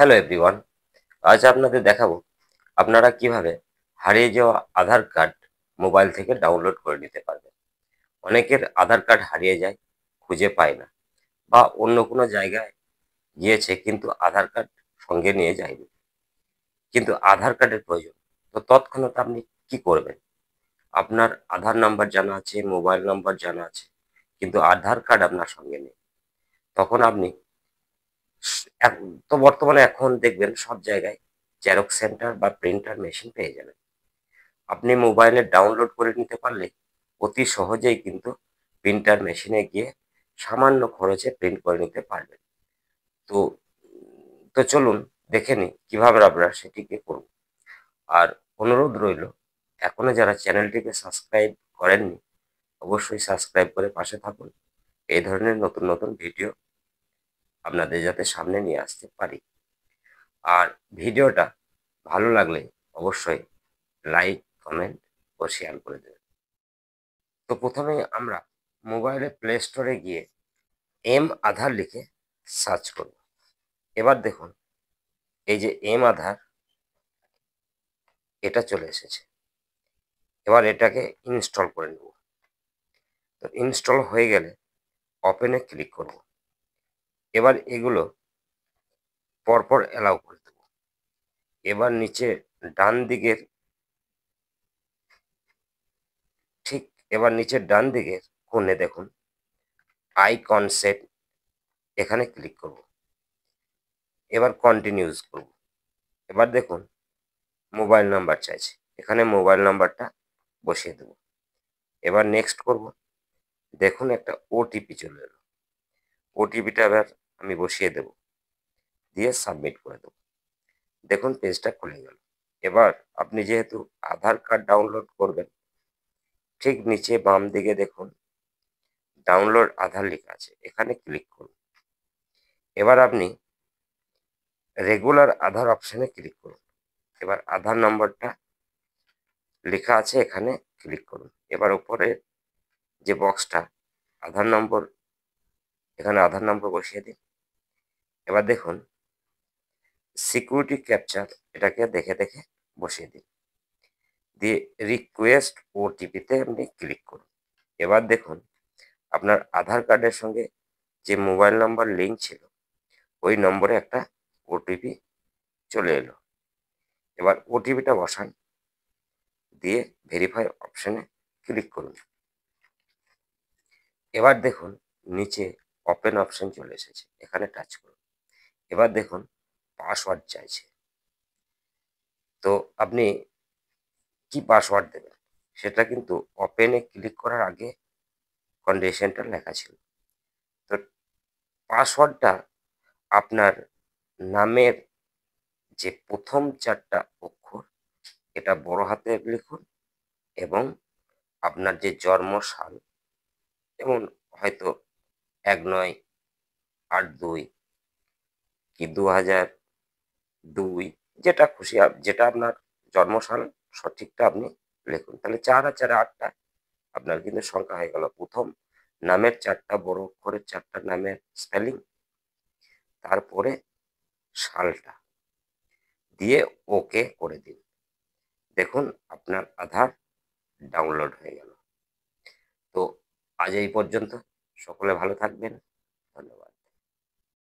Hello everyone, আজ আপনাদের দেখাবো আপনারা কিভাবে হারিয়ে যাওয়া আধার কার্ড মোবাইল থেকে ডাউনলোড করে নিতে পারবেন। অনেকের আধার কার্ড হারিয়ে যায়, খুঁজে পায় না, বা অন্য কোনো জায়গায় গিয়েছে কিন্তু আধার কার্ড সঙ্গে নিয়ে যায়নি, কিন্তু আধার কার্ডের প্রয়োজন। তো তৎক্ষণাৎ আপনি কি করবেন? আপনার আধার নাম্বার জানা আছে, মোবাইল নাম্বার জানা আছে, কিন্তু আধার কার্ড আপনার সঙ্গে নেই। তখন আপনি তো বর্তমানে এখন দেখবেন সব জায়গায় জেরক্স সেন্টার বা প্রিন্টার মেশিন পেয়ে যাবেন। আপনি মোবাইলে ডাউনলোড করে নিতে পারলে অতি সহজেই কিন্তু প্রিন্টার মেশিনে গিয়ে সামান্য খরচে প্রিন্ট করে নিতে পারবেন। তো চলুন দেখে নিই কিভাবে আপনারা সেটিকে করুন। আর অনুরোধ রইল, এখনো যারা চ্যানেলটিকে সাবস্ক্রাইব করেননি অবশ্যই সাবস্ক্রাইব করে পাশে থাকুন। এই ধরনের নতুন নতুন ভিডিও আপনাদের যাতে সামনে নিয়ে আসতে পারি। আর ভিডিওটা ভালো লাগলে অবশ্যই লাইক, কমেন্ট ও শেয়ার করে দেবেন। তো প্রথমে আমরা মোবাইলে প্লে স্টোরে গিয়ে আধার লিখে সার্চ করব। এবার দেখুন এই যে আধার, এটা চলে এসেছে। এবার এটাকে ইনস্টল করে নেব। তো ইনস্টল হয়ে গেলে ওপেনে ক্লিক করব। এবার এগুলো পরপর অ্যালাউ করে দেব। এবার নিচে ডান দিকের ঠিক এবার নিচের ডান দিকের কোণে দেখুন আই কনসেপ্ট, এখানে ক্লিক করব। এবার কন্টিনিউজ করব। এবার দেখুন মোবাইল নাম্বার চাইছে, এখানে মোবাইল নাম্বারটা বসিয়ে দেব। এবার নেক্সট করব। দেখুন একটা ওটিপি চলে এলো, ওটিপিটা এবার আমি বসিয়ে দেব, দিয়ে সাবমিট করে দেব। দেখুন পেজটা খুলে গেল। এবার আপনি যেহেতু আধার কার্ড ডাউনলোড করবেন, ঠিক নিচে বাম দিকে দেখুন ডাউনলোড আধার লেখা আছে, এখানে ক্লিক করুন। এবার আপনি রেগুলার আধার অপশানে ক্লিক করুন। এবার আধার নম্বরটা লেখা আছে, এখানে ক্লিক করুন। এবার উপরে যে বক্সটা আধার নম্বর, এখানে আধার নম্বর বসিয়ে দিন। এবার দেখুন সিকিউরিটি ক্যাপচার, এটাকে দেখে দেখে বসিয়ে দিন, দিয়ে রিকোয়েস্ট ওটিপিতে আপনি ক্লিক করুন। এবার দেখুন আপনার আধার কার্ডের সঙ্গে যে মোবাইল নাম্বার লিঙ্ক ছিল ওই নম্বরে একটা ওটিপি চলে এলো। এবার ওটিপিটা বসান, দিয়ে ভেরিফাই অপশানে ক্লিক করুন। এবার দেখুন নিচে ওপেন অপশন চলে এসেছে, এখানে টাচ করুন। এবার দেখুন পাসওয়ার্ড চাইছে। তো আপনি কি পাসওয়ার্ড দেবেন সেটা কিন্তু ওপেনে ক্লিক করার আগে কন্ডিশনটা লেখা ছিল। তো পাসওয়ার্ডটা আপনার নামের যে প্রথম 4টা অক্ষর এটা বড় হাতে লিখুন, এবং আপনার যে জন্ম সাল, যেমন হয়তো 1982 কি 2002, যেটা খুশি যেটা আপনার জন্মসাল সঠিকটা আপনি লিখুন। তাহলে 4 আর 4 8টা আপনার কিন্তু সংখ্যা হয়ে গেল। প্রথম নামের 4টা বড় অক্ষরের 4টা নামের স্পেলিং, তারপরে সালটা দিয়ে ওকে করে দিন। দেখুন আপনার আধার ডাউনলোড হয়ে গেল। তো আজ এই পর্যন্ত, সকলে ভালো থাকবেন। ধন্যবাদ।